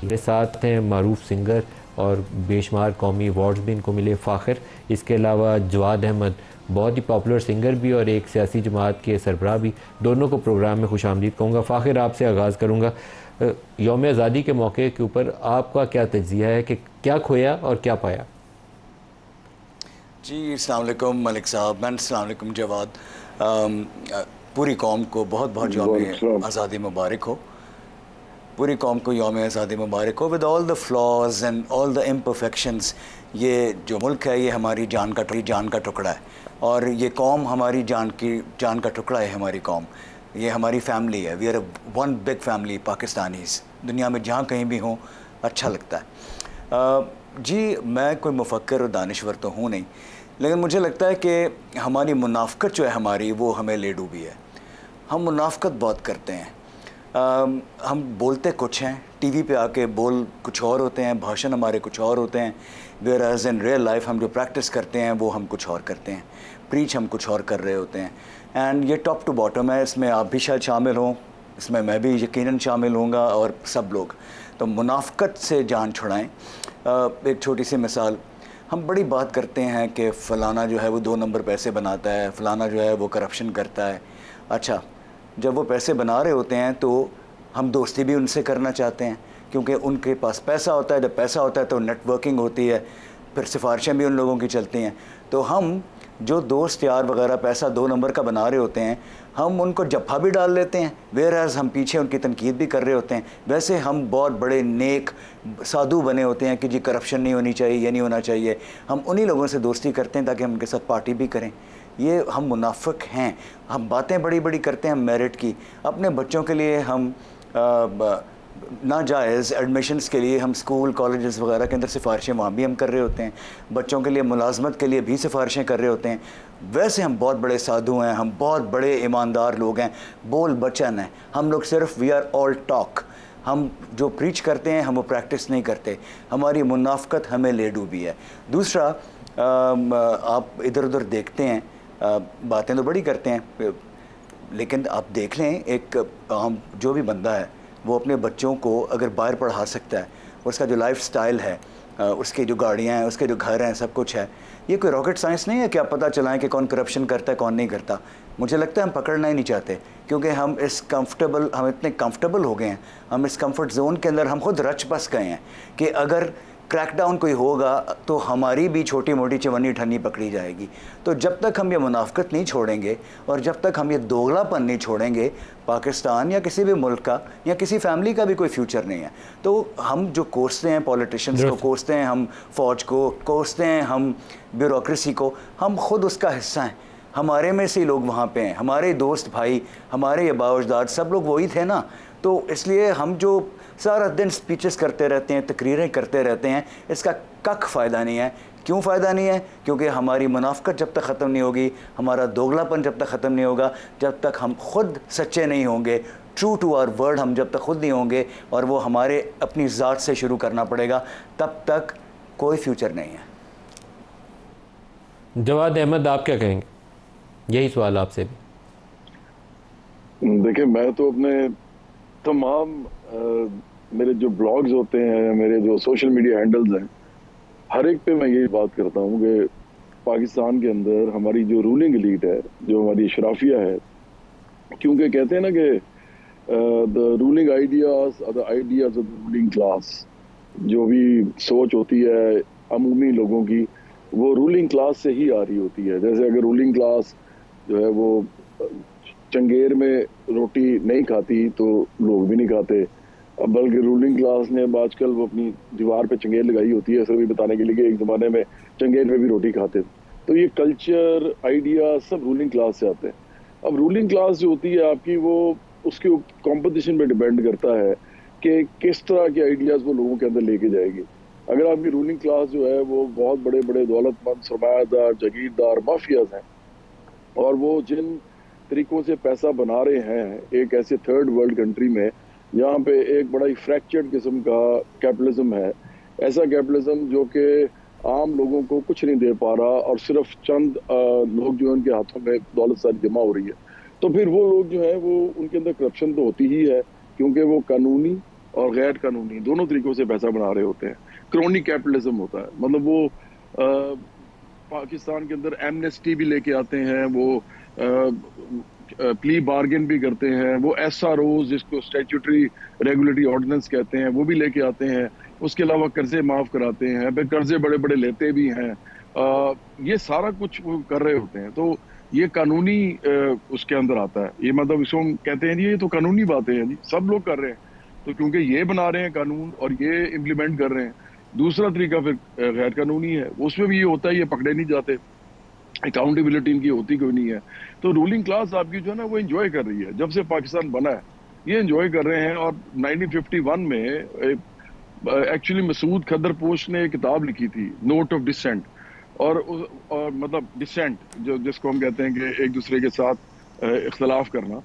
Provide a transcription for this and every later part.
मेरे साथ हैं मारूफ सिंगर और बेशुमार कौमी अवार्ड्स भी इनको मिले, फ़ाखिर। इसके अलावा जवाद अहमद बहुत ही पॉपुलर सिंगर भी और एक सियासी जमात के सरबराह भी। दोनों को प्रोग्राम में खुशामदीद कहूँगा। फ़ाखिर, आपसे आगाज़ करूँगा। यौम आज़ादी के मौके के ऊपर आपका क्या तज्ज़िया है कि क्या खोया और क्या पाया? जी, अस्सलाम वालेकुम मलिक साहब, अस्सलाम वालेकुम जवाद। पूरी कौम को बहुत बहुत यौम आज़ादी मुबारक हो। पूरी कौम को यौम आज़ादी मुबारक हो with all the flaws and all the imperfections. ये जो मुल्क है ये हमारी जान का टुकड़ा है और ये कौम हमारी जान का टुकड़ा है। हमारी कौम ये हमारी फैमिली है। We are one big family Pakistanis. दुनिया में जहाँ कहीं भी हों अच्छा लगता है। जी, मैं कोई मुफक्कर और दानिश्वर तो हूँ नहीं, लेकिन मुझे लगता है कि हमारी मुनाफ़क़त जो है हमारी, वो हमें ले डूबी है। हम मुनाफ़क़त बहुत करते हैं। हम बोलते कुछ हैं, टीवी पे आके बोल कुछ और होते हैं, भाषण हमारे कुछ और होते हैं, whereas in real life हम जो प्रैक्टिस करते हैं वो हम कुछ और करते हैं, प्रीच हम कुछ और कर रहे होते हैं। एंड ये टॉप टू बॉटम है। इसमें आप भी शायद शामिल हों, इसमें मैं भी यकीनन शामिल होऊंगा और सब लोग। तो मुनाफ़क़त से जान छुड़ाएं। एक छोटी सी मिसाल, हम बड़ी बात करते हैं कि फ़लाना जो है वो 2 नंबर पैसे बनाता है, फ़लाना जो है वो करप्शन करता है। अच्छा, जब वो पैसे बना रहे होते हैं तो हम दोस्ती भी उनसे करना चाहते हैं, क्योंकि उनके पास पैसा होता है। जब पैसा होता है तो नेटवर्किंग होती है, फिर सिफारिशें भी उन लोगों की चलती हैं। तो हम जो दोस्त यार वगैरह पैसा 2 नंबर का बना रहे होते हैं, हम उनको जफ्फा भी डाल लेते हैं, वेयर एज़ हम पीछे उनकी तनकीद भी कर रहे होते हैं। वैसे हम बहुत बड़े नेक साधु बने होते हैं कि जी करप्शन नहीं होनी चाहिए, ये नहीं होना चाहिए। हम उन्हीं लोगों से दोस्ती करते हैं ताकि हम उनके साथ पार्टी भी करें। ये हम मुनाफिक हैं। हम बातें बड़ी बड़ी करते हैं मेरिट की। अपने बच्चों के लिए हम नाजायज़ एडमिशन्स के लिए हम स्कूल कॉलेजेस वगैरह के अंदर सिफारिशें वहाँ भी हम कर रहे होते हैं। बच्चों के लिए मुलाजमत के लिए भी सिफारिशें कर रहे होते हैं। वैसे हम बहुत बड़े साधु हैं, हम बहुत बड़े ईमानदार लोग हैं, बोल बचन हैं। हम लोग सिर्फ वी आर ऑल टॉक। हम जो प्रीच करते हैं हम वो प्रैक्टिस नहीं करते। हमारी मुनाफ़क़त हमें ले डूबी है। दूसरा, आप इधर उधर देखते हैं, बातें तो बड़ी करते हैं, लेकिन आप देख लें एक आम जो भी बंदा है वो अपने बच्चों को अगर बाहर पढ़ा सकता है, उसका जो लाइफ स्टाइल है, उसकी जो गाड़ियाँ हैं, उसके जो घर हैं, सब कुछ है। ये कोई रॉकेट साइंस नहीं है कि आप पता चलाएं कि कौन करप्शन करता है कौन नहीं करता। मुझे लगता है हम पकड़ना ही नहीं चाहते, क्योंकि हम इतने कंफर्टेबल हो गए हैं, हम इस कंफर्ट जोन के अंदर हम खुद रच बस गए हैं कि अगर क्रैकडाउन कोई होगा तो हमारी भी छोटी मोटी चवन्नी ठन्नी पकड़ी जाएगी। तो जब तक हम ये मुनाफ़क़त नहीं छोड़ेंगे और जब तक हम ये दोगलापन नहीं छोड़ेंगे, पाकिस्तान या किसी भी मुल्क का या किसी फैमिली का भी कोई फ्यूचर नहीं है। तो हम जो कोसते हैं पॉलिटिशियंस को, कोसते हैं हम फ़ौज को, कोसते हैं हम ब्यूरोक्रेसी को, हम खुद उसका हिस्सा हैं। हमारे में से लोग वहाँ पे हैं, हमारे दोस्त भाई, हमारे अबाउजदाद सब लोग वही थे ना। तो इसलिए हम जो सारा दिन स्पीचेस करते रहते हैं, तकरीरें करते रहते हैं, इसका कख फ़ायदा नहीं है। क्यों फ़ायदा नहीं है? क्योंकि हमारी मुनाफ़क़त जब तक ख़त्म नहीं होगी, हमारा दोगलापन जब तक ख़त्म नहीं होगा, जब तक हम खुद सच्चे नहीं होंगे, ट्रू टू आवर वर्ड हम जब तक खुद नहीं होंगे, और वो हमारे अपनी ज़ात से शुरू करना पड़ेगा, तब तक कोई फ्यूचर नहीं है। जवाद अहमद, आप क्या कहेंगे? यही सवाल आपसे भी। देखिए, मैं तो अपने तमाम मेरे जो ब्लॉग्स होते हैं, मेरे जो सोशल मीडिया हैंडल्स हैं, हर एक पे मैं यही बात करता हूँ कि पाकिस्तान के अंदर हमारी जो रूलिंग एलीट है, जो हमारी शराफिया है, क्योंकि कहते हैं ना कि the ruling ideas are the ideas of the ruling class. जो भी सोच होती है अमूमी लोगों की, वो रूलिंग क्लास से ही आ रही होती है। जैसे अगर रूलिंग क्लास जो है वो चंगेर में रोटी नहीं खाती तो लोग भी नहीं खाते। अब बल्कि रूलिंग क्लास ने आजकल वो अपनी दीवार पे चंगेर लगाई होती है, सिर्फ बताने के लिए कि एक ज़माने में चंगेर पे भी रोटी खाते थे। तो ये कल्चर आइडिया सब रूलिंग क्लास से आते हैं। अब रूलिंग क्लास जो होती है आपकी, वो उसके कॉम्पोजिशन पे डिपेंड करता है कि किस तरह के आइडियाज़ वो लोगों के अंदर लेके जाएगी। अगर आपकी रूलिंग क्लास जो है वो बहुत बड़े बड़े दौलतमंद सरमायादार जागीरदार माफियाज हैं, और वो जिन तरीकों से पैसा बना रहे हैं एक ऐसे थर्ड वर्ल्ड कंट्री में जहाँ पे एक बड़ा ही फ्रैक्चर्ड किस्म का कैपिटलिज्म है, ऐसा कैपिटलिज्म जो कि आम लोगों को कुछ नहीं दे पा रहा और सिर्फ चंद लोग जो है उनके हाथों में दौलत सारी जमा हो रही है, तो फिर वो लोग जो है वो उनके अंदर करप्शन तो होती ही है, क्योंकि वो कानूनी और गैर कानूनी दोनों तरीकों से पैसा बना रहे होते हैं। क्रोनी कैपिटलिज्म होता है, मतलब वो पाकिस्तान के अंदर एमनेस्टी भी लेके आते हैं, वो प्ली बार्गेन भी करते हैं, वो SROs जिसको स्टैट्यूटरी रेगुलेटरी ऑर्डिनेंस कहते हैं वो भी लेके आते हैं, उसके अलावा कर्जे माफ कराते हैं, फिर कर्जे बड़े बड़े लेते भी हैं। ये सारा कुछ वो कर रहे होते हैं। तो ये कानूनी उसके अंदर आता है। ये मतलब इसको हम कहते हैं जी ये तो कानूनी बातें हैं जी, सब लोग कर रहे हैं। तो क्योंकि ये बना रहे हैं कानून और ये इम्प्लीमेंट कर रहे हैं। दूसरा तरीका फिर गैर कानूनी है, उसमें भी ये होता है, ये पकड़े नहीं जाते, अकाउंटेबिलिटी इनकी होती कोई नहीं है। तो रूलिंग क्लास आपकी जो है ना वो एंजॉय कर रही है, जब से पाकिस्तान बना है ये एंजॉय कर रहे हैं। और 1951 में एक्चुअली मसूद खदरपोश ने एक किताब लिखी थी, नोट ऑफ डिसेंट, और मतलब डिसेंट जो जिसको हम कहते हैं कि एक दूसरे के साथ इख्तलाफ करना।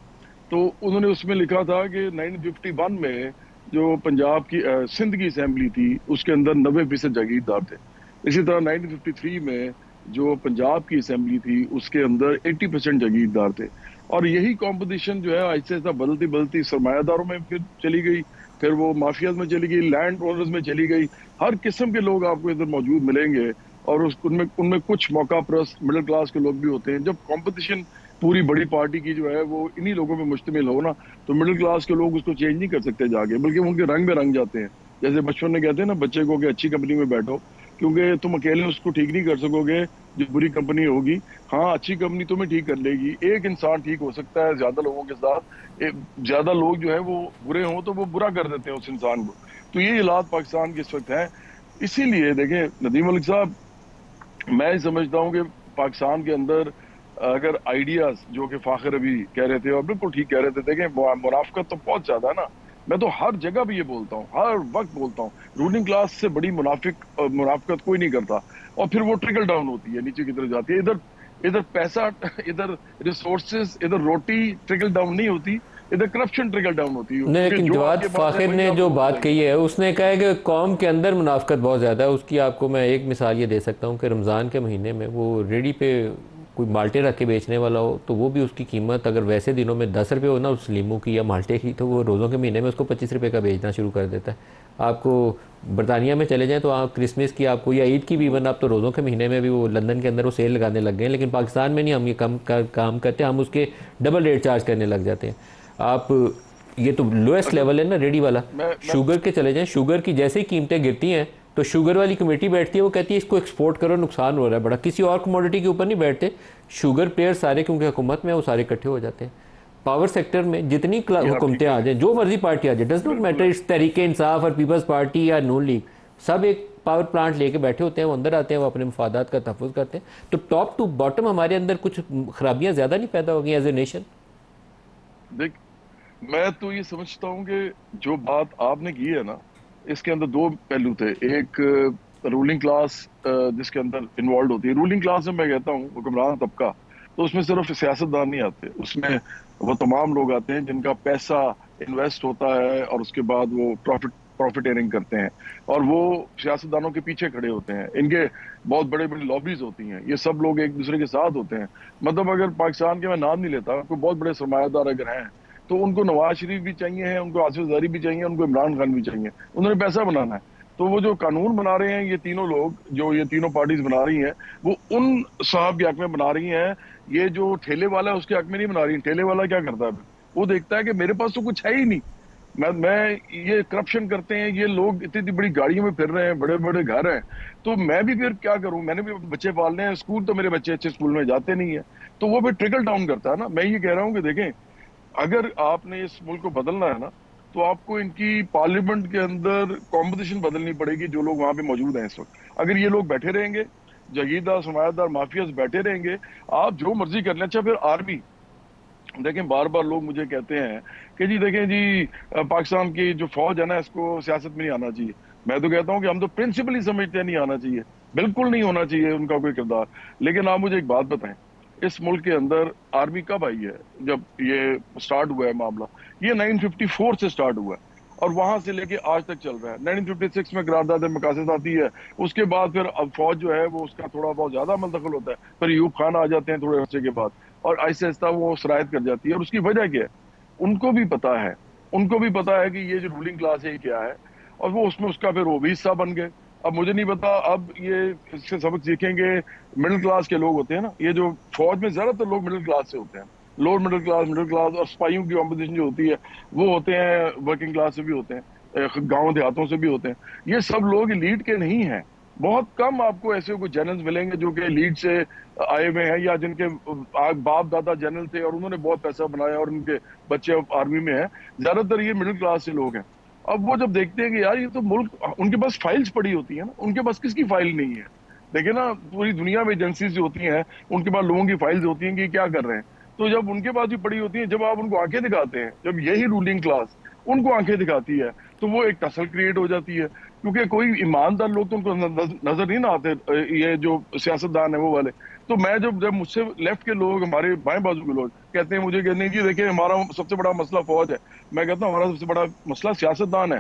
तो उन्होंने उसमें लिखा था कि 1951 में जो पंजाब की सिंध की असेंबली थी उसके अंदर 90% जागीरदार थे। इसी तरह 1953 में जो पंजाब की असेंबली थी उसके अंदर 80% जागीरदार थे। और यही कंपटीशन जो है आहिस्ता आहिस्ता बदलती बदलती सरमायादारों में फिर चली गई, फिर वो माफियाज में चली गई, लैंड ओनर्स में चली गई। हर किस्म के लोग आपको इधर मौजूद मिलेंगे और उनमें कुछ मौका परस्त मिडिल क्लास के लोग भी होते हैं। जब कंपटीशन पूरी बड़ी पार्टी की जो है वो इन्हीं लोगों पे मुश्तमिल हो ना, तो मिडिल क्लास के लोग उसको चेंज नहीं कर सकते जाके, बल्कि उनके रंग में रंग जाते हैं। जैसे बचपन में कहते हैं ना बच्चे को कि अच्छी कंपनी में बैठो, क्योंकि तुम अकेले उसको ठीक नहीं कर सकोगे जो बुरी कंपनी होगी। हाँ, अच्छी कंपनी तुम्हें ठीक कर लेगी, एक इंसान ठीक हो सकता है ज्यादा लोगों के साथ। ज्यादा लोग जो है वो बुरे हों तो वो बुरा कर देते हैं उस इंसान को। तो ये हालात पाकिस्तान के इस वक्त है। इसीलिए देखें नदीम मलिक साहब, मैं समझता हूँ कि पाकिस्तान के अंदर अगर आइडियाज जो कि फाखिर अभी कह रहे थे और बिल्कुल ठीक कह रहे थे, देखें मुनाफिकत तो बहुत ज्यादा है ना। मैं तो हर जगह भी ये बोलता हूँ, हर वक्त बोलता हूँ, रूलिंग क्लास से बड़ी मुनाफिकत कोई नहीं करता। और फिर वो ट्रिकल डाउन होती है, नीचे की तरफ जाती है। इधर इधर पैसा, इधर रिसोर्सेज, इधर रोटी ट्रिकल डाउन नहीं होती, इधर करप्शन ट्रिकल डाउन होती है। नहीं, लेकिन जवाद फाखिर ने जो बात कही है उसने कहा है कि कौम के अंदर मुनाफिकत बहुत ज़्यादा है। उसकी आपको मैं एक मिसाल ये दे सकता हूँ कि रमज़ान के महीने में वो रेडी पे कोई माल्टे रख के बेचने वाला हो तो वो भी उसकी कीमत अगर वैसे दिनों में 10 रुपये हो ना उस लीमू की या माल्टे की, तो वो रोज़ों के महीने में उसको 25 रुपये का बेचना शुरू कर देता है। आपको बरतानिया में चले जाएं तो आप क्रिसमस की आपको या ईद की भी, इवन आप तो रोज़ों के महीने में भी वो लंदन के अंदर वो सेल लगाने लग गए हैं। लेकिन पाकिस्तान में नहीं, हम ये काम करते हैं, हम उसके डबल रेट चार्ज करने लग जाते हैं। आप ये तो लोएस्ट लेवल है ना रेडी वाला। शुगर के चले जाएं, शुगर की जैसे ही कीमतें गिरती हैं तो शुगर वाली कमेटी बैठती है, वो कहती है इसको एक्सपोर्ट करो, नुकसान हो रहा है बड़ा। किसी और कमोडिटी के ऊपर नहीं बैठते। शुगर प्लेयर सारे क्योंकि हुकूमत में वो सारे इकट्ठे हो जाते हैं। पावर सेक्टर में जितनी हुकूमतें आ जाए, जो मर्जी पार्टी आ जाए, does not matter, it's Tehreek Insaf और पीपल्स पार्टी या नून लीग, सब एक पावर प्लांट लेके बैठे होते हैं, वो अंदर आते हैं, वो अपने मफादात का तहफ़्फ़ुज़ करते हैं। तो टॉप टू बॉटम हमारे अंदर कुछ खराबियाँ ज़्यादा नहीं पैदा हो गई एज ए नेशन। देख, मैं तो ये समझता हूँ कि जो बात आपने की है ना, इसके अंदर दो पहलू थे। एक रूलिंग क्लास जिसके अंदर इन्वॉल्व होती है। रूलिंग क्लास में मैं कहता हूँ हुक्मरान तबका, तो उसमें सिर्फ सियासतदान नहीं आते, उसमें वो तमाम लोग आते हैं जिनका पैसा इन्वेस्ट होता है और उसके बाद वो प्रॉफिटेरिंग करते हैं और वो सियासतदानों के पीछे खड़े होते हैं। इनके बहुत बड़े बड़ी लॉबीज होती हैं, ये सब लोग एक दूसरे के साथ होते हैं। मतलब अगर पाकिस्तान के, मैं नाम नहीं लेता, कोई बहुत बड़े सरमायादार अगर हैं तो उनको नवाज शरीफ भी चाहिए है, उनको आसिफ जरदारी भी चाहिए, उनको इमरान खान भी चाहिए, उन्होंने पैसा बनाना है। तो वो जो कानून बना रहे हैं ये तीनों लोग, जो ये तीनों पार्टीज बना रही हैं, वो उन साहब के हक में बना रही हैं। ये जो ठेले वाला है उसके हक में नहीं बना रही। ठेले वाला क्या करता है, वो देखता है कि मेरे पास तो कुछ है ही नहीं, मैं ये करप्शन करते हैं ये लोग, इतनी बड़ी गाड़ियों में फिर रहे हैं, बड़े बड़े घर हैं, तो मैं भी फिर क्या करूं, मैंने भी बच्चे पालने हैं, स्कूल तो मेरे बच्चे अच्छे स्कूल में जाते नहीं है। तो वो फिर ट्रिकल डाउन करता है ना। मैं ये कह रहा हूं कि देखें, अगर आपने इस मुल्क को बदलना है ना, तो आपको इनकी पार्लियामेंट के अंदर कॉम्पिटिशन बदलनी पड़ेगी। जो लोग वहां पे मौजूद हैं इस वक्त, अगर ये लोग बैठे रहेंगे, जागीरदार सरमायादार माफियाज बैठे रहेंगे, आप जो मर्जी कर लें। अच्छा, फिर आर्मी देखें, बार बार लोग मुझे कहते हैं कि जी देखें जी पाकिस्तान की जो फौज है ना, इसको सियासत में नहीं आना चाहिए। मैं तो कहता हूं कि हम तो प्रिंसिपली समझते हैं नहीं आना चाहिए, बिल्कुल नहीं होना चाहिए उनका कोई किरदार। लेकिन आप मुझे एक बात बताएं, इस मुल्क के अंदर आर्मी कब आई है? जब ये स्टार्ट हुआ है मामला, ये 1954 से स्टार्ट हुआ है और वहां से लेके आज तक चल रहा है। 1956 में करारदाद मकासद आती है, उसके बाद फिर अब फौज जो है वो उसका थोड़ा बहुत ज्यादा अमल दखल होता है, फिर यूब खान आ जाते हैं थोड़े अर्से के बाद और आहिस्ता आहिस्ता वो शरायत कर जाती है। और उसकी वजह क्या है, उनको भी पता है उनको भी पता है कि ये जो रूलिंग क्लास है क्या है, और वो उसमें उसका फिर वो भी हिस्सा बन गए। अब मुझे नहीं पता, अब ये इससे सबक सीखेंगे मिडिल क्लास के लोग होते हैं ना, ये जो फौज में ज्यादातर लोग मिडिल क्लास से होते हैं, लोअर मिडिल क्लास, और स्पाइयों की कॉम्पिटिशन जो होती है वो होते हैं वर्किंग क्लास से भी होते हैं, गांव देहातों से भी होते हैं। ये सब लोग लीड के नहीं हैं। बहुत कम आपको ऐसे कोई जनरल्स मिलेंगे जो कि लीड से आए हुए हैं, या जिनके बाप दादा जनरल थे और उन्होंने बहुत पैसा बनाया और उनके बच्चे आर्मी में हैं। ज्यादातर ये मिडिल क्लास से लोग हैं। अब वो जब देखते हैं कि यार ये तो मुल्क, उनके पास फाइल्स पड़ी होती है ना, उनके पास किसकी फाइल नहीं है? देखिए ना, पूरी दुनिया में एजेंसीज जो होती हैं उनके पास लोगों की फाइल्स होती हैं कि क्या कर रहे हैं। तो जब उनके पास भी पड़ी होती है, जब आप उनको आंखें दिखाते हैं, जब यही रूलिंग क्लास उनको आंखें दिखाती है, तो वो एक टसल क्रिएट हो जाती है। क्योंकि कोई ईमानदार लोग तो उनको नजर नहीं ना आते, ये जो सियासतदान है वो वाले। तो मैं जब मुझसे लेफ्ट के लोग, हमारे बाएं बाजू के लोग कहते हैं मुझे, कहते हैं जी देखिए हमारा सबसे बड़ा मसला फौज है, मैं कहता हूँ हमारा सबसे बड़ा मसला सियासतदान है।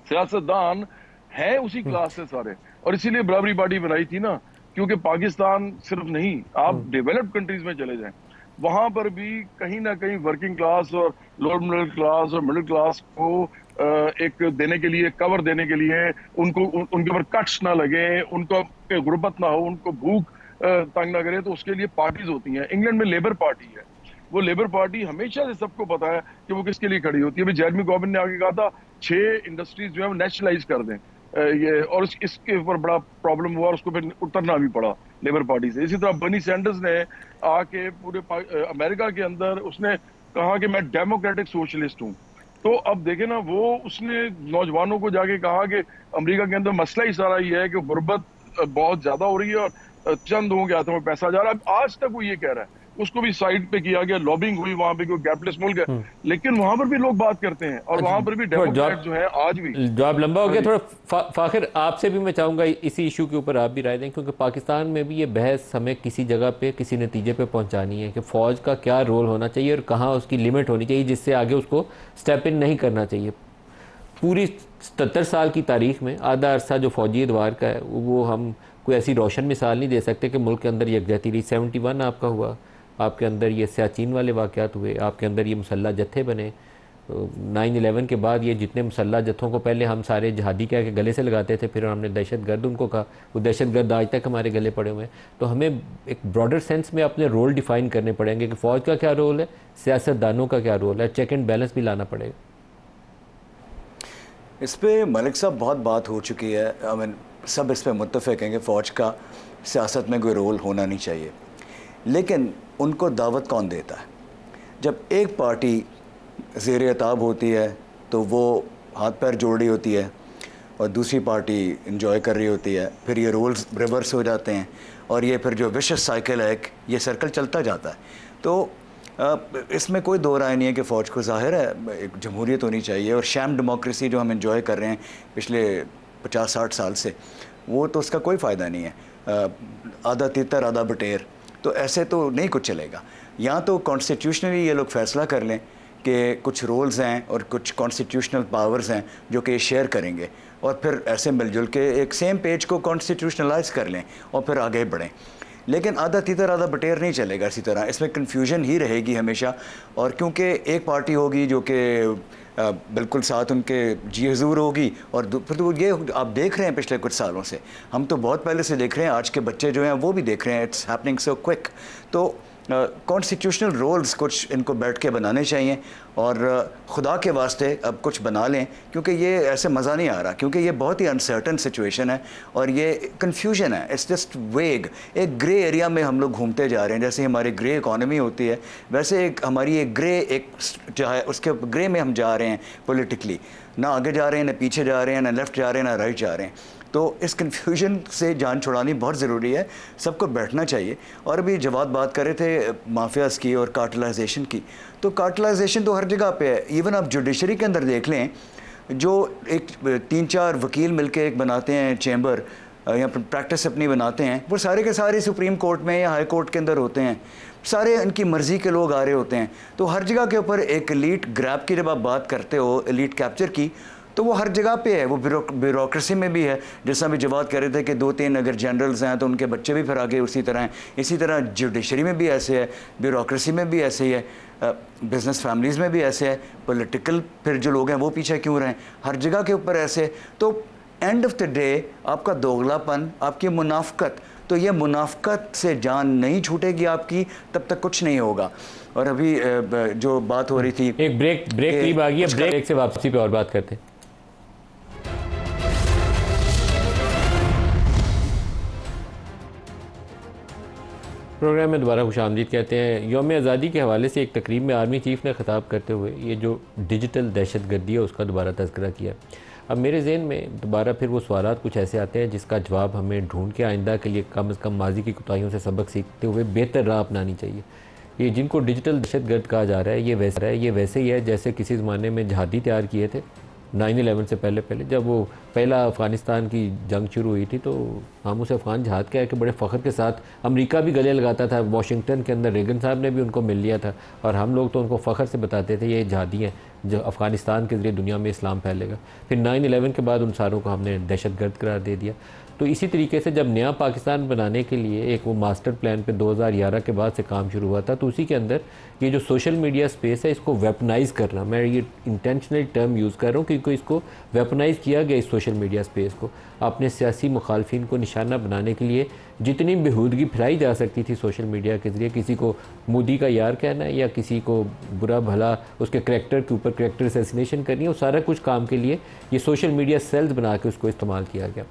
सियासतदान है उसी क्लास से सारे, और इसीलिए बराबरी पार्टी बनाई थी ना। क्योंकि पाकिस्तान सिर्फ नहीं, आप डेवलप्ड कंट्रीज में चले जाएं, वहां पर भी कहीं ना कहीं वर्किंग क्लास और लोअर मिडिल क्लास और मिडिल क्लास को एक देने के लिए, कवर देने के लिए, उनको उनके ऊपर कट्स ना लगे, उनको गुर्बत ना हो, उनको भूख तंग ना करे, तो उसके लिए पार्टीज होती हैं। इंग्लैंड में लेबर पार्टी है, वो लेबर पार्टी हमेशा से सबको पता है कि वो किसके लिए खड़ी होती है। अभी जेरेमी कॉर्बिन ने आगे कहा था 6 इंडस्ट्रीज जो है वो नेशनलाइज कर दें, ये, और इसके ऊपर बड़ा प्रॉब्लम हुआ और उसको फिर उतरना भी पड़ा लेबर पार्टी से। इसी तरह बर्नी सैंडर्स ने आके पूरे अमेरिका के अंदर उसने कहा कि मैं डेमोक्रेटिक सोशलिस्ट हूँ। तो अब देखे ना, वो उसने नौजवानों को जाके कहा कि अमेरिका के अंदर मसला ही सारा ये है कि गुर्बत बहुत ज्यादा हो रही है और चंद लोगों के हाथों में पैसा जा रहा है। आज तक वो ये कह रहा है, उसको भी साइड पे किया गया, लॉबिंग हुई वहां पे, कोई कैपिटलिस्ट मुल्क है, लेकिन वहां पर भी लोग बात करते हैं, और वहां पर भी डेमोक्रेट जो है आज भी। जवाब लंबा हो गया थोड़ा। फाखिर, आपसे भी मैं चाहूंगा इसी इशू के ऊपर आप भी राय दें, क्योंकि पाकिस्तान में भी ये बहस हमें किसी जगह पे किसी नतीजे पे पहुंचानी है कि फ़ौज का क्या रोल होना चाहिए और कहाँ उसकी लिमिट होनी चाहिए, जिससे आगे उसको स्टेप इन नहीं करना चाहिए। पूरी 77 साल की तारीख में आधा अरसा जो फ़ौजी अदवार का है, वो हम कोई ऐसी रोशन मिसाल नहीं दे सकते कि मुल्क के अंदर यकजहती रही। 71 आपका हुआ, आपके अंदर ये सियाचिन वाले वाक़यात हुए, आपके अंदर ये मुसल्ला जत्थे बने। 9/11 के बाद ये जितने मुसल्ला जत्थों को पहले हम सारे जहादी कह के गले से लगाते थे, फिर हमने दहशतगर्द उनको कहा, वो दहशतगर्द आज तक हमारे गले पड़े हुए हैं। तो हमें एक ब्रॉडर सेंस में अपने रोल डिफ़ाइन करने पड़ेंगे कि फ़ौज का क्या रोल है, सियासतदानों का क्या रोल है, चेक एंड बैलेंस भी लाना पड़ेगा। इस पर मलिक साहब बहुत बात हो चुकी है। आई मीन सब इस पर मुत्तफ़िक़ हैं कि फ़ौज का सियासत में कोई रोल होना नहीं चाहिए, लेकिन उनको दावत कौन देता है? जब एक पार्टी ज़ेर अताब होती है तो वो हाथ पैर जोड़ रही होती है और दूसरी पार्टी इंजॉय कर रही होती है, फिर ये रोल्स रिवर्स हो जाते हैं और ये फिर जो विशेष साइकिल है, ये सर्कल चलता जाता है। तो इसमें कोई दो राय नहीं है कि फ़ौज को ज़ाहिर है एक जमहूरियत होनी चाहिए, और शैम डेमोक्रेसी जो हम इंजॉय कर रहे हैं पिछले 50-60 साल से, वो तो उसका कोई फ़ायदा नहीं है। आधा तीतर आधा बटेर, तो ऐसे तो नहीं कुछ चलेगा। या तो कॉन्स्टिट्यूशनली ये लोग फैसला कर लें कि कुछ रोल्स हैं और कुछ कॉन्स्टिट्यूशनल पावर्स हैं जो कि शेयर करेंगे, और फिर ऐसे मिलजुल के एक सेम पेज को कॉन्स्टिट्यूशनलाइज कर लें और फिर आगे बढ़ें। लेकिन आधा तीतर आधा बटेर नहीं चलेगा इसी तरह, इसमें कन्फ्यूजन ही रहेगी हमेशा। और क्योंकि एक पार्टी होगी जो कि बिल्कुल साथ उनके जी हजूर होगी, और फिर तो ये आप देख रहे हैं पिछले कुछ सालों से, हम तो बहुत पहले से देख रहे हैं, आज के बच्चे जो हैं वो भी देख रहे हैं, इट्स हैपनिंग सो क्विक। तो कॉन्स्टिट्यूशनल रोल्स कुछ इनको बैठ के बनाने चाहिए, और खुदा के वास्ते अब कुछ बना लें, क्योंकि ये ऐसे मज़ा नहीं आ रहा, क्योंकि ये बहुत ही अनसर्टन सिचुएशन है और ये कन्फ्यूजन है, इट्स जस्ट वेग। एक ग्रे एरिया में हम लोग घूमते जा रहे हैं। जैसे हमारी ग्रे इकॉनमी होती है, वैसे एक हमारी एक ग्रे एक जो है उसके ग्रे में हम जा रहे हैं पॉलिटिकली, ना आगे जा रहे हैं, ना पीछे जा रहे हैं, ना लेफ़्ट जा रहे हैं, ना राइट जा रहे हैं। तो इस कन्फ्यूजन से जान छुड़ानी बहुत ज़रूरी है, सबको बैठना चाहिए। और अभी जवाब बात कर रहे थे माफियाज़ की और कार्टलाइजेशन की, तो कार्टलाइजेशन तो हर जगह पे है। इवन आप जुडिशरी के अंदर देख लें, जो एक 3-4 वकील मिलके एक बनाते हैं चैम्बर या प्रैक्टिस अपनी बनाते हैं, वो सारे के सारे सुप्रीम कोर्ट में या हाई कोर्ट के अंदर होते हैं, सारे इनकी मर्ज़ी के लोग आ रहे होते हैं। तो हर जगह के ऊपर एक एलीट ग्रैब की जब आप बात करते हो, एलीट कैप्चर की, तो वो हर जगह पे है। वो ब्यूरोक्रेसी में भी है, जैसा भी जवाब कह रहे थे कि 2-3 अगर जनरल्स हैं तो उनके बच्चे भी फिर आगे उसी तरह हैं। इसी तरह जुडिशरी में भी ऐसे है, ब्यूरोक्रेसी में भी ऐसे ही है। बिज़नेस फैमिलीज़ में भी ऐसे है, पॉलिटिकल फिर जो लोग हैं वो पीछे क्यों रहें, हर जगह के ऊपर ऐसे। तो एंड ऑफ द डे आपका दोगलापन, आपकी मुनाफकत, तो ये मुनाफकत से जान नहीं छूटेगी आपकी, तब तक कुछ नहीं होगा। और अभी जो बात हो रही थी, एक ब्रेक करीब आ गई है, ब्रेक से वापसी पे और बात करते हैं। प्रोग्राम में दोबारा खुशामदीद कहते हैं। यौम आज़ादी के हवाले से एक तकरीब में आर्मी चीफ़ ने ख़िताब करते हुए ये जो डिजिटल दहशतगर्दी है उसका दोबारा तज़किरा किया। अब मेरे ज़हन में दोबारा फिर वो सवालात कुछ ऐसे आते हैं जिसका जवाब हमें ढूंढ के आइंदा के लिए कम से कम माजी की कोताहियों से सबक सीखते हुए बेहतर राह अपनानी चाहिए। ये जिनको डिजिटल दहशतगर्द कहा जा रहा है ये वैसे ही है जैसे किसी ज़माने में जहादी तैयार किए थे 9/11 से पहले जब वो पहला अफ़गानिस्तान की जंग शुरू हुई थी, तो हम उसे अफ़गान जहाद कह के बड़े फ़ख्र के साथ अमेरिका भी गले लगाता था। वाशिंगटन के अंदर रेगन साहब ने भी उनको मिल लिया था और हम लोग तो उनको फ़ख्र से बताते थे ये जहादी हैं जो अफ़गानिस्तान के ज़रिए दुनिया में इस्लाम फैलेगा। फिर 9/11 के बाद उन सारों को हमने दहशतगर्द करार दे दिया। तो इसी तरीके से जब नया पाकिस्तान बनाने के लिए एक वो मास्टर प्लान पे 2011 के बाद से काम शुरू हुआ था, तो उसी के अंदर ये जो सोशल मीडिया स्पेस है इसको वेपनाइज़ करना, मैं ये इंटेंशनल टर्म यूज़ कर रहा हूँ क्योंकि इसको वेपनाइज़ किया गया इस सोशल मीडिया स्पेस को अपने सियासी मुखालफिन को निशाना बनाने के लिए। जितनी बेहूदगी फैलाई जा सकती थी सोशल मीडिया के ज़रिए, किसी को मोदी का यार कहना है या किसी को बुरा भला उसके करैक्टर के ऊपर करैक्टर असैसिनेशन करनी है, वो सारा कुछ काम के लिए ये सोशल मीडिया सेल्स बना के उसको इस्तेमाल किया गया।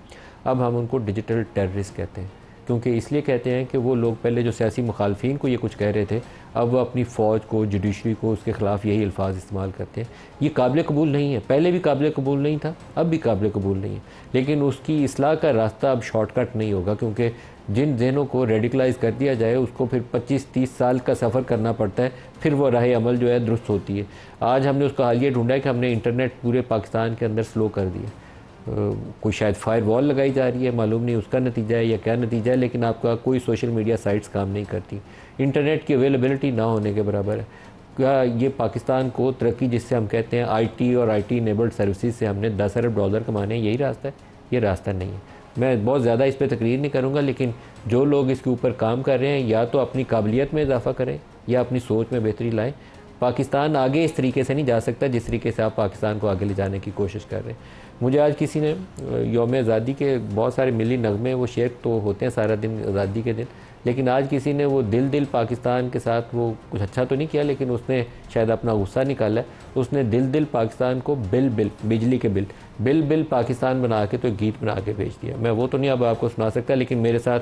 अब हम उनको डिजिटल टेररिस्ट कहते हैं, क्योंकि इसलिए कहते हैं कि वो लोग पहले जो सियासी मुखालफिन को ये कुछ कह रहे थे, अब वो अपनी फ़ौज को, जुडिशरी को, उसके ख़िलाफ़ यही अल्फाज इस्तेमाल करते हैं। ये काबिल कबूल नहीं है, पहले भी काबिल कबूल नहीं था, अब भी काबिल कबूल नहीं है। लेकिन उसकी इस्लाह का रास्ता अब शॉर्टकट नहीं होगा, क्योंकि जिन जहनों को रेडिकलाइज़ कर दिया जाए उसको फिर 25-30 साल का सफ़र करना पड़ता है, फिर वो राह अमल जो है दुरुस्त होती है। आज हमने उसका हाल ये ढूंढा है कि हमने इंटरनेट पूरे पाकिस्तान के अंदर स्लो कर दिया। कोई शायद फायर वॉल लगाई जा रही है, मालूम नहीं उसका नतीजा है या क्या नतीजा है, लेकिन आपका कोई सोशल मीडिया साइट्स काम नहीं करती। इंटरनेट की अवेलेबिलिटी ना होने के बराबर है। क्या ये पाकिस्तान को तरक्की जिससे हम कहते हैं आईटी और आईटी इनेबल्ड सर्विसेज से हमने 10 अरब डॉलर कमाने, यही रास्ता है? ये रास्ता नहीं है। मैं बहुत ज़्यादा इस पर तकरीर नहीं करूँगा, लेकिन जो लोग इसके ऊपर काम कर रहे हैं या तो अपनी काबिलियत में इजाफा करें या अपनी सोच में बेहतरी लाएँ। पाकिस्तान आगे इस तरीके से नहीं जा सकता जिस तरीके से आप पाकिस्तान को आगे ले जाने की कोशिश कर रहे हैं। मुझे आज किसी ने यौम आज़ादी के बहुत सारे मिली नगमे वो शेयर तो होते हैं सारा दिन आज़ादी के दिन, लेकिन आज किसी ने वो दिल पाकिस्तान के साथ वो कुछ अच्छा तो नहीं किया, लेकिन उसने शायद अपना गुस्सा निकाला है। उसने दिल पाकिस्तान को बिजली के बिल पाकिस्तान बना के तो गीत बना के भेज दिया। मैं वो तो नहीं अब आपको सुना सकता, लेकिन मेरे साथ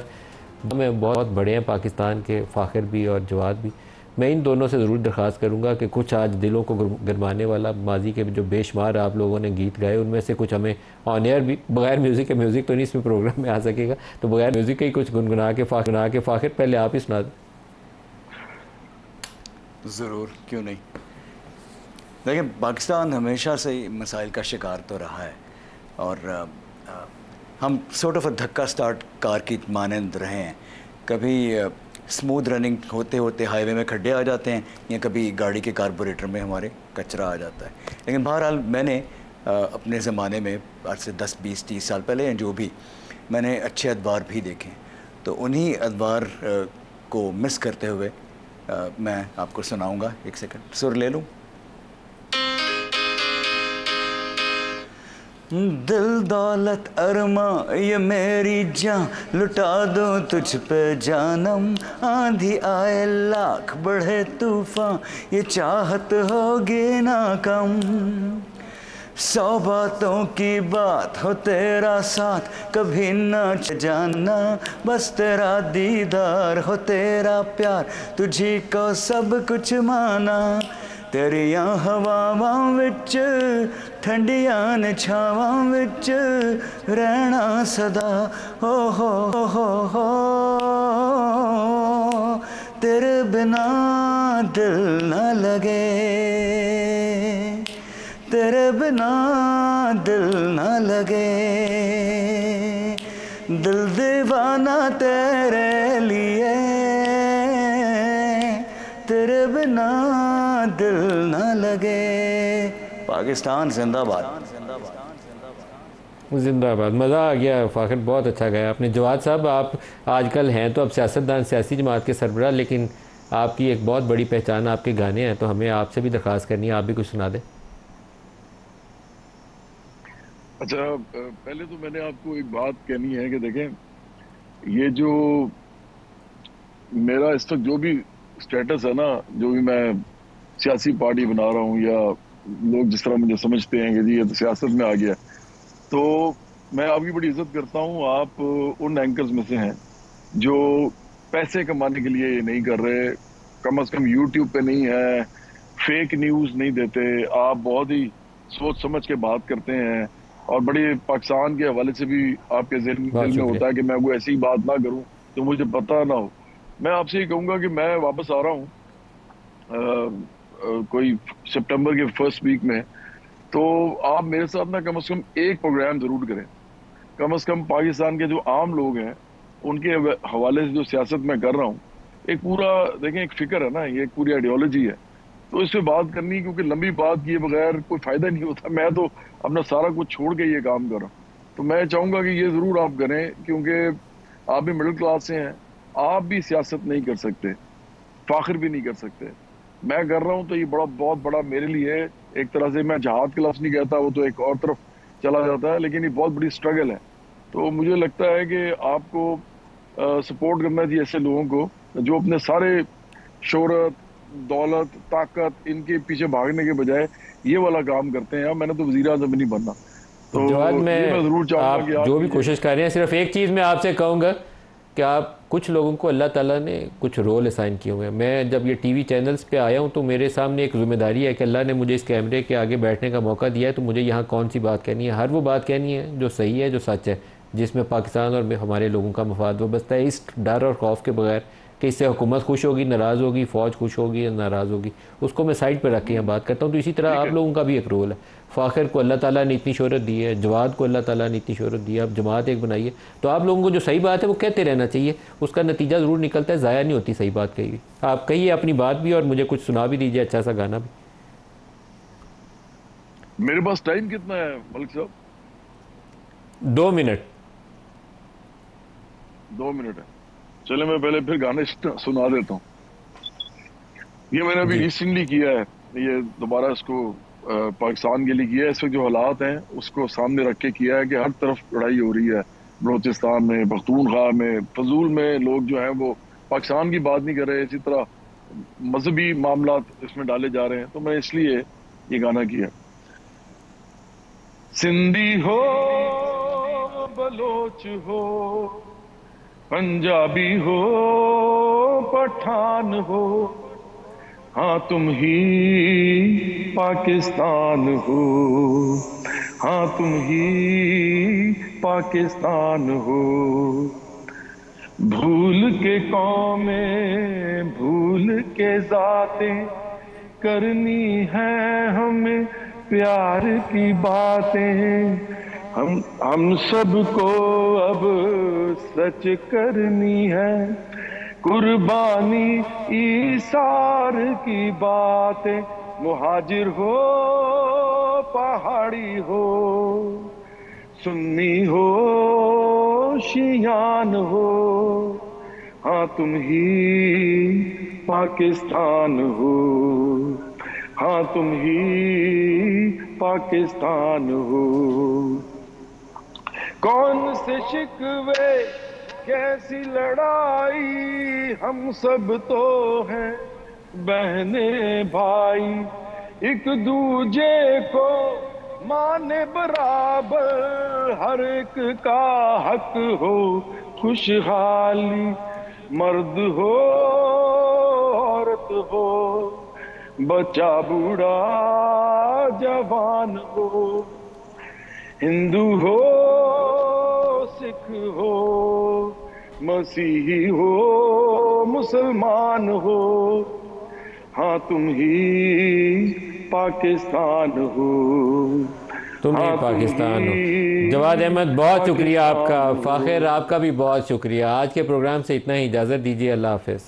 में बहुत बड़े हैं पाकिस्तान के, फ़ाखिर भी और जवाद भी। मैं इन दोनों से ज़रूर दरख्वास्त करूँगा कि कुछ आज दिलों को गरमाने वाला माजी के जो बेशुमार आप लोगों ने गीत गाए, उनमें से कुछ हमें ऑन एयर भी बगैर म्यूज़िक के, म्यूज़िक तो नहीं इसमें प्रोग्राम में आ सकेगा, तो बगैर म्यूज़िक के ही कुछ गुनगुना के फ़ाखिर पहले आप ही सुना दें। ज़रूर, क्यों नहीं। देखिए, पाकिस्तान हमेशा से ही मसाइल का शिकार तो रहा है और हम सॉर्ट ऑफ धक्का स्टार्ट कार की मानंद रहे हैं। कभी स्मूथ रनिंग होते होते हाईवे में खड्डे आ जाते हैं या कभी गाड़ी के कार्बोरेटर में हमारे कचरा आ जाता है। लेकिन बहरहाल मैंने अपने ज़माने में आज से 10, 20, 30 साल पहले हैं जो भी, मैंने अच्छे अखबार भी देखे, तो उन्हीं अखबार को मिस करते हुए मैं आपको सुनाऊंगा। एक सेकंड, सुर ले लूँ। दिल दौलत अरमा ये मेरी जान, लुटा दूँ तुझ पे जानम, आंधी आए लाख बढ़े तूफान, ये चाहत होगी ना कम। 100 बातों की बात हो तेरा साथ, कभी ना जानना, बस तेरा दीदार हो तेरा प्यार, तुझी को सब कुछ माना। तेरियां हवावां विच ठंडियां ने छावां विच रहना सदा, हो तेरे बिना दिल न लगे, तेरे बिना दिल न लगे, दिल दीवाना तेरे लिए, तेरे बिना दिल न लगे। पाकिस्तान जिंदाबाद। जिंदाबाद। मज़ा आ गया फ़ाखिर, बहुत अच्छा गया आपने। जवाद साहब, आप आजकल हैं तो अब सियासतदान, सियासी जमात के सरबराह, लेकिन आपकी एक बहुत बड़ी पहचान आपके गाने हैं, तो हमें आपसे भी दरख्वास्त करनी है, आप भी कुछ सुना दें। अच्छा, पहले तो मैंने आपको एक बात कहनी है कि देखें, ये जो मेरा इस वक्त जो भी स्टेटस है ना, जो भी मैं सियासी पार्टी बना रहा हूँ, या लोग जिस तरह मुझे समझते हैं कि जी ये तो सियासत में आ गया, तो मैं आपकी बड़ी इज्जत करता हूँ। आप उन एंकर्स में से हैं जो पैसे कमाने के लिए ये नहीं कर रहे, कम से कम यूट्यूब पे नहीं है, फेक न्यूज नहीं देते, आप बहुत ही सोच समझ के बात करते हैं, और बड़े पाकिस्तान के हवाले से भी आपके बहुत दिल में शुक्रिया। होता है कि मैं वो ऐसी बात ना करूं तो मुझे पता ना हो। मैं आपसे ये कहूंगा कि मैं वापस आ रहा हूँ कोई सितंबर के फर्स्ट वीक में, तो आप मेरे साथ ना कम से कम एक प्रोग्राम जरूर करें। कम से कम पाकिस्तान के जो आम लोग हैं उनके हवाले से जो सियासत मैं कर रहा हूँ, एक पूरा देखें, एक फिक्र है ना, ये एक पूरी आइडियोलॉजी है, तो इस पे बात करनी, क्योंकि लंबी बात किए बगैर कोई फायदा नहीं होता। मैं तो अपना सारा कुछ छोड़ के ये काम कर रहा हूँ, तो मैं चाहूंगा कि ये जरूर आप करें, क्योंकि आप भी मिडिल क्लास से हैं, आप भी सियासत नहीं कर सकते, फाखिर भी नहीं कर सकते। मैं कर रहा हूँ तो ये बड़ा बहुत बड़ा मेरे लिए, एक तरह से मैं जहाद के लफ्ज नहीं कहता, वो तो एक और तरफ चला जाता है, लेकिन ये बहुत बड़ी स्ट्रगल है। तो मुझे लगता है कि आपको सपोर्ट करना चाहिए ऐसे लोगों को जो अपने सारे शोहरत, दौलत, ताकत, इनके पीछे भागने के बजाय ये वाला काम करते हैं। अब मैंने तो वजीर आजम नहीं बनना, तो जवाद, ये मैं जरूर चाहूंगा आप कि जो आप भी ये कोशिश कर रहे हैं, सिर्फ एक चीज़ मैं आपसे कहूँगा कि आप, कुछ लोगों को अल्लाह ताला ने कुछ रोल असाइन किए हुए हैं। मैं जब ये टीवी चैनल्स पे आया हूँ तो मेरे सामने एक जिम्मेदारी है कि अल्लाह ने मुझे इस कैमरे के आगे बैठने का मौका दिया है, तो मुझे यहाँ कौन सी बात कहनी है। हर वो बात कहनी है जो सही है, जो सच है, जिसमें पाकिस्तान और हमारे लोगों का मफाद वाबस्ता है, इस डर और खौफ के बगैर कि इससे हुकूमत खुश होगी, नाराज़ होगी, फ़ौज खुश होगी या नाराज़ होगी, उसको मैं साइड पर रख के यहाँ बात करता हूँ। तो इसी तरह ठीक आप है। लोगों का भी एक रोल है। फ़ाखिर को अल्लाह ताला ने इतनी शोहरत दी है, जवाद को अल्लाह ताला ने इतनी शोहरत दी है, आप जमात एक बनाइए, तो आप लोगों को जो सही बात है वो कहते रहना चाहिए, उसका नतीजा ज़रूर निकलता है, ज़ाया नहीं होती सही बात कही हुई। आप कहिए अपनी बात भी और मुझे कुछ सुना भी दीजिए, अच्छा सा गाना भी। मेरे पास टाइम कितना है मलिक साहब? 2 मिनट। 2 मिनट है। चले, मैं पहले फिर गाने सुना देता हूँ। ये मैंने अभी जी रिसेंटली किया है, ये दोबारा इसको पाकिस्तान के लिए किया है। इस वक्त जो हालात हैं उसको सामने रख के किया है कि हर तरफ लड़ाई हो रही है, बलोचिस्तान में, पख्तूनख्वा में, फजूल में लोग जो हैं वो पाकिस्तान की बात नहीं कर रहे, इसी तरह मजहबी मामला इसमें डाले जा रहे हैं, तो मैं इसलिए ये गाना किया। सिंधी हो, बलोच हो, पंजाबी हो, पठान हो, हाँ तुम ही पाकिस्तान हो, हाँ तुम ही पाकिस्तान हो। भूल के कौमें, भूल के जातें, करनी है हमें प्यार की बातें, हम सबको अब सच करनी है, कुर्बानी ईसार की बातें। मुहाजिर हो, पहाड़ी हो, सुन्नी हो, शियान हो, हाँ तुम ही पाकिस्तान हो, हाँ तुम ही पाकिस्तान हो। कौन से शिकवे, कैसी लड़ाई, हम सब तो हैं बहने भाई, एक दूजे को माने बराबर, हर एक का हक हो खुशहाली, मर्द हो औरत हो, बच्चा बूढ़ा जवान हो, हिंदू हो सिख हो, मसीही हो मुसलमान हो, हाँ तुम ही पाकिस्तान हो, तुम ही हाँ तुम पाकिस्तान हो। ही जवाद अहमद, बहुत शुक्रिया आपका। पाकिस्तान हो। फ़ाखिर, आपका भी बहुत शुक्रिया। आज के प्रोग्राम से इतना ही, इजाज़त दीजिए, अल्लाह हाफ़िज़।